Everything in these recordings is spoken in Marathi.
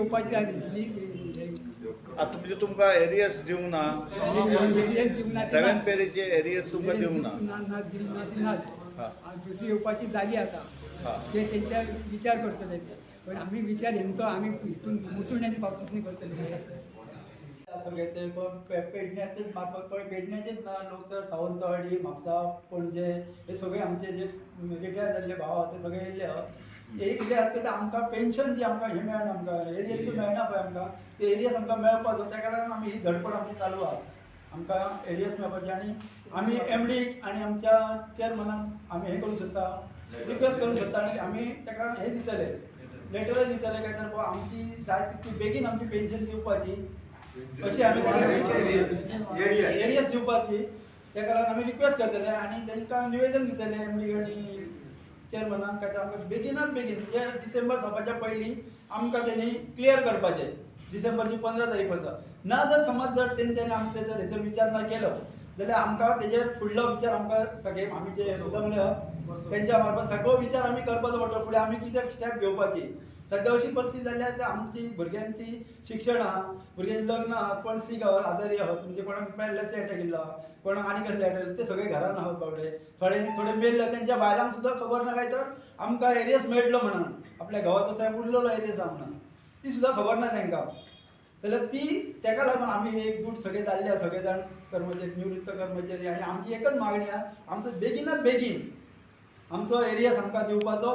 येवपाची जाली म्हणजे तुमकां एरियर्स दिवंक ना दिवंक ना 7 पेरीचे एरियर्स तुमकां दिवंक ना दुसरी येवपाची जाली आता ते त्यांच्या विचार करतले ते पण आम्ही विचार यांचो आम्ही हितून मुसुण्याने पावतूच नाही करतले सगळे पेडण्याचेच मार्फत पेडण्याचेच ना लोक तर सावंतवाडी म्हापसा पणजे हे सगळे आमचे जे रिटायर जाल्ले भाव ते सगळे येयल्ले येयल्ले आतां आमकां पेन्शन जी आमकां हे मेळना आमकां एरियस मेळना पळय आमकां ते एरियस आमकां मेळपाचो त्या कारण आमी ही धडपड आमची चालू आहा आमकां एरियस मेळपाचे आनी आमी एमडीक आनी आमच्या चेअरमनाक आमी हे करूंक सोदता रिक्वेस्ट करूंक सोदता आनी आमी ताका हे दितले लेटरय दितले काय तर आमची जाय तितली बेगीन आमची पेन्शन दिवपाची अशी आमी एरियस दिवपाची त्या कारण आमी रिक्वेस्ट करतले आनी तांकां निवेदन दितले एमडी आनी चेअरमनाक काय तर आमकां बेगिनात बेगीन म्हणजे डिसेंबर सोंपपाच्या पयलीं आमकां तेणी क्लियर करपाचें डिसेंबरची 15 तारीख पर्यंत ना जर समज जर तेंच्यांनी आमचे जर हेचेर विचार ना केलो जाल्यार आमकां तेजेर फुडलो विचार आमकां सगळे आमी जे सुदामले आहात त्यांच्या मार्फत सगळो विचार आमी करपाचो पडटलो फुडें आमी कितें स्टेप घेवपाची सद्या अशी परिस्थिती जाल्ली आसा आमची भुरग्यांची शिक्षण आहा भुरग्यांची लग्न आहात कोण सीक आहात आजारी आहात म्हणजे कोणाक पॅरलायसीस अटॅक येयलो कोणाक आनी कसले अटॅक ते सगळे घरान आहात बावडे थोडे मेल्ले त्यांच्या बायलांक सुद्दां खबर ना काय तर आमकां एरियस मेळटलो म्हणून आपल्या गांवाचो साहेब उरलेलो एरियस आहा म्हणून ती सुद्दां खबर ना तांकां जाल्यार ती ताका लागून आमी एकजूट सगळे जाल्ले आहा सगळे जाण कर्मचारी निवृत्त कर्मचारी आनी आमची एकच मागणी आहा आमचो बेगिनात बेगीन आमचो एरियस आमकां दिवपाचो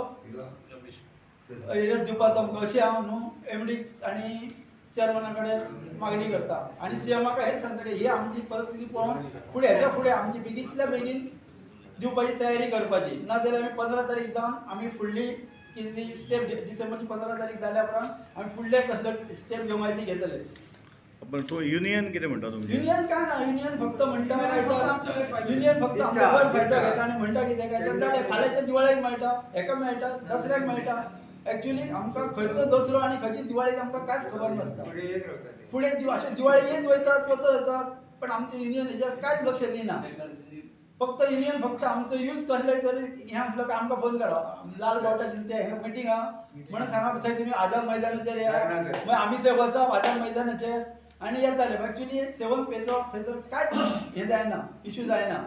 एरियस दिवपाचो आमकां अशी हांव न्हू एमडी आनी चेअरमना कडेन मागणी करता आनी सीएमाक हेच सांगता की ही आमची परिस्थिती पळोवन फुडें हेच्या फुडें आमची बेगींतल्या बेगीन दिवपाची तयारी करपाची ना जाल्यार आमी 15 तारीख जावन आमी फुडली कितें स्टेप डिसेंबरची 15 तारीख जाल्या उपरांत आमी फुडले कसले स्टेप घेवंक ती घेतले पण तो युनियन कितें म्हणटा तुमचें युनियन काय ना युनियन फक्त म्हणटा युनियन फक्त आमचो गैरफायदो घेता आनी म्हणटा कितें काय तर जालें फाल्यांच्या दिवाळेक मेळटा हेका मेळटा दसऱ्याक मेळटा एक्चुअली आमकां खंयचो दसरो आनी खंयची दिवाळी आमकां कांयच खबर नासता फुडें अशें दिवाळी येत वयतात वचत वतात पण आमचें युनियन हेचेर कांयच लक्ष दिना फक्त युनियन फक्त आमचो यूज कसले तरी हें आसलो काय आमकां फोन करा लाल बावटाचें तें हें मिटींग आहा म्हणून सांगा थंय तुमी आझाद मैदानाचेर या मागीर आमी थंय वचप आझाद मैदानाचेर आनी येताले एक्चुअली 7 पेचो थंयसर कांयच हें जायना इश्यू जायना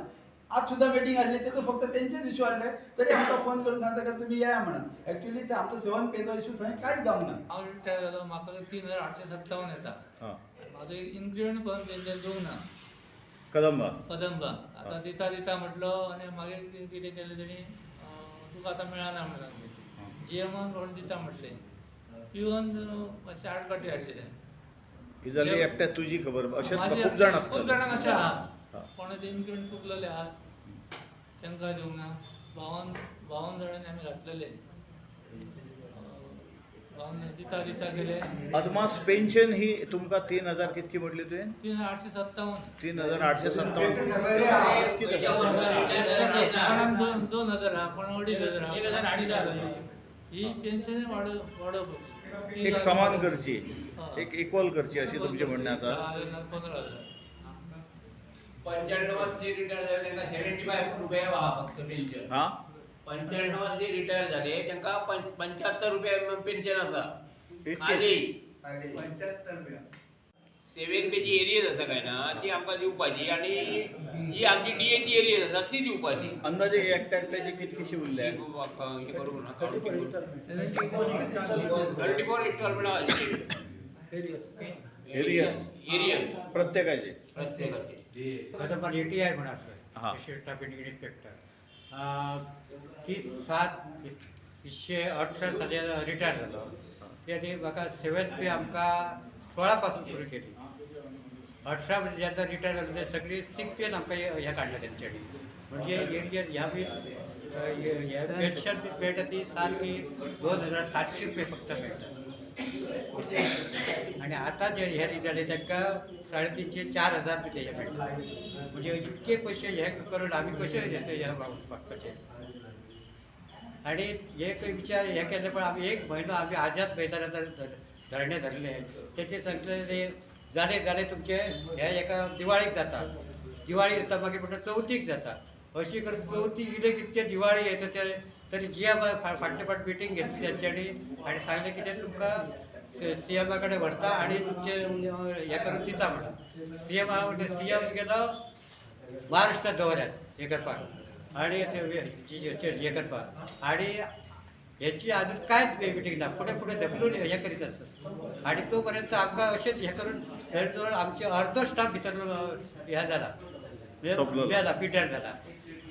आज सुद्दां मिटींग आसली तेतून फक्त तेंचेच इश्यू आसले तरी आमकां फोन करून सांगता की तुमी या म्हणून एक्चुअली ते आमचो 7 पेचो इश्यू थंय कांयच जावंक ना हांव रिटायर जालो म्हाका 3857 येता म्हाजो इन्क्रिमेंट पण तेंच्यानी दिवंक ना कदंबा आतां दिता दिता म्हटलो आनी मागीर कितें केलें तेणी तुका आतां मेळना म्हणून सांगलें जीएमान कोण दिता म्हटलें पिवन मातशें आडकाटी हाडले तें ही जाली एकट्या तुजी खबर अशें खूब जाण खूब आसता जाणांक अशें आहा कोणाचें इन्क्रिमेंट चुकलेले आहात तांकां दिवंक ना 52 जाणांनी आमी घातलेले दिता दिता गेले अदमास पेन्शन ही तुमकां 3000 कितकी म्हटली तुवें 3857 कोणाक 2000 आहा कोणाक 2500 आहा ही पेन्शन वाडोवपाची एक समान करची एक इक्वल करची अशी तुमचें म्हणणें आसा 15000 95 जे रिटायर झाले त्यांना 75 रुपये फक्त पेन्शन हां 95 जे रिटायर झाले त्यांना 75 रुपये पेन्शन आसा खाली 75 रुपये 7 पेची एरियस आसा काय ना ती आमकां दिवपाची आणि ही आमची डीएची एरियस आसा ती दिवपाची अंदाजे एकट्याचे कितकीशी उरल्या हे करूंक ना 34 इंस्टॉलमेंट एरियस प्रत्येकाचे कदंबा रिटायर म्हणून आसलो स्टेट इन्स्पेक्टर 30/7/1918 साली रिटायर जालो त्यानी म्हाका 7th पे आमकां 16 पासून सुरू केली 18 जेन्ना रिटायर जालो ते सगळी 6th पे आमकां हे काडलें तेंच्यांनी म्हणजे एरियन ह्या बी पेन्शन मेळटा ती सारकी 2700 रुपये फक्त मेळटा आणि आता जे हे जाले तांकां 350-4000 रुपये हे मेळटा म्हणजे इतके पयशे हे करून आमी कशे हे वागपाचे आणि एक विचार हे केले पण आमी 1 म्हयनो आमी आझाद मैदानार धरणे धरले तेचे सांगले जाले तुमचे हे एका दिवाळीक जाता मागीर म्हणटा चवथीक जाता अशी करून चवथीक इले कितके दिवाळी येता ते तरी जिया फाटले फाट मिटींग घेतली तेंच्यांनी आनी सांगलें कितें तुमकां CM व्हरता आणि तुमचे हे करून दिता म्हणून CM गेलो महाराष्ट्रात दौऱ्यात हे करपाक आणि हे करपाक आणि ह्याची अजून कांयच मिटींग ना फुडें फुडें ढकलून हे करीत आसता आणि तोपर्यंत आमकां अशेंच हे करून जवळ आमचे अर्धो स्टाफ भितरलो हे जाला सोंपलो. पिड्यार जाला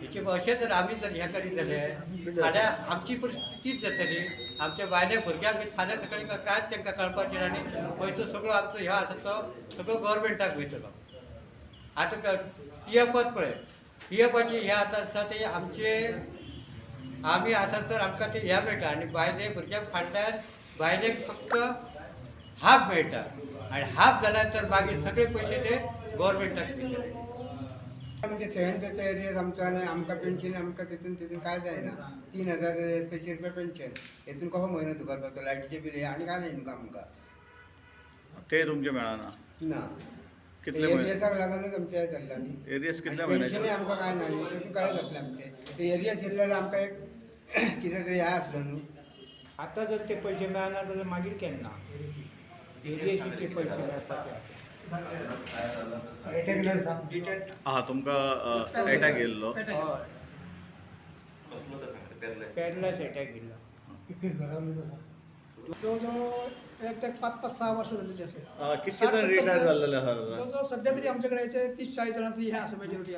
हेचे अशें जर आमी जर हे करीत जाल्यार फाल्यां आमची परिस्थिती तीच जातली आमच्या भायल्या भुरग्यांक फाल्यां सकाळी कांयच तांकां कळपाचें ना आनी पयसो सगळो आमचो ह्यो आसा तो सगळो गव्हर्मेंटाक वयतलो आतां PFच पळय PFची हे आतां आसा ते आमचे आमी आसा तर आमकां ते ह्या मेळटा आनी भायले भुरग्यांक फाटल्यान भायलेक फक्त हाफ मेळटा आनी हाफ जाल्यार तर मागीर सगळे पयशे ते गव्हर्मेंटाक दितले म्हणजे 7 पेचो एरिया आमचो आनी आमकां पेन्शन आमकां तितून काय जायना 3600 रुपया पेन्शन हेतून कसो म्हयनो तुगरपाचो लायटीचें बिल हे आनी काय जाय न्हू आमकां ते तुमचे मेळना ना कितले म्हयने एरियसाक लागूनच आमचें हें चल्लां न्ही एरियस कितल्या पेन्शनूय महिन्याचे आमकां काय ना न्ही तेतून काय जातलें आमचें ते एरियस येयले जाल्यार आमकां एक कितें तरी हें आसलो न्हू आतां जर ते पयशे मेळना जाल्यार मागीर केन्ना एरियेचे ते पयशे आसा ते हा तुमकां एटॅक येयल्लो पॅरलायस अटॅक येयल्लो जवळजवळ एक 5-6 वर्ष झालेली असेल कितके जण रिटायर जाल्लेले आहा जवळजवळ सध्या तरी आमच्याकडे याचे 30-40 जण तरी हे असं मेजॉरिटी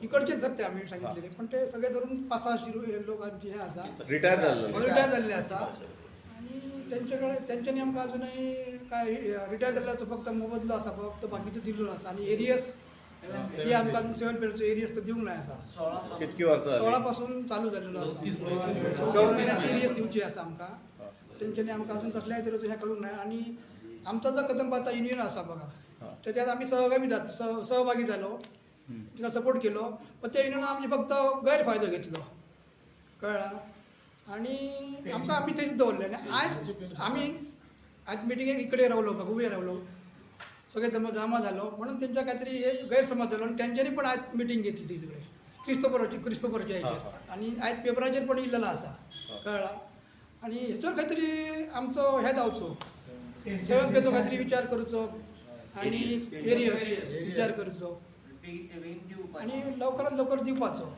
इकडचेच जगते आम्ही सांगितलेले पण ते सगळे धरून 500-600 लोकांची हे असा रिटायर जाल्लो रिटायर झालेले असा आणि त्यांच्यानी आमकां अजूनही काय रिटायर जाल्ल्याचो फक्त मोबदलो असा फक्त बाकीचो दिल्लो असा आणि एरियस ही आमकां अजून 7 पेरचो एरियस तर दिवंक नाही असा कितकी वर्सां 16 पासून चालू झालेलो असा 34 महिन्याची एरियस दिवची असा आमकां तेंच्यांनी आमकां अजून कसल्याय तरेचो हें करूंक ना आणि आमचा जो कदंबाचा युनियन आसा बघा त्याच्यात आम्ही सहभागी झालो तिका सपोर्ट केलो पण त्या युनियनान आमची फक्त गैरफायदो घेतलो कळ्ळा आणि आमकां आमी थंयच दवरलें आनी आयज मिटिंगेक इकडे रावलो उबे रावलो सगळे जमा झालो म्हणून त्यांचा काहीतरी एक गैरसमज झालो आणि त्यांच्यानी पण आज मिटिंग घेतली ती सगळे क्रिस्तोफरच्या ह्याचेर आणि आज पेपराचेर पण इल्लेलो आसा कळ्ळा आणि हेचोर काहीतरी आमचो हे जावचो 7 पेचो काहीतरी विचार करचो आणि एरियस विचार करचो आणि लवकरात लवकर दिवपाचो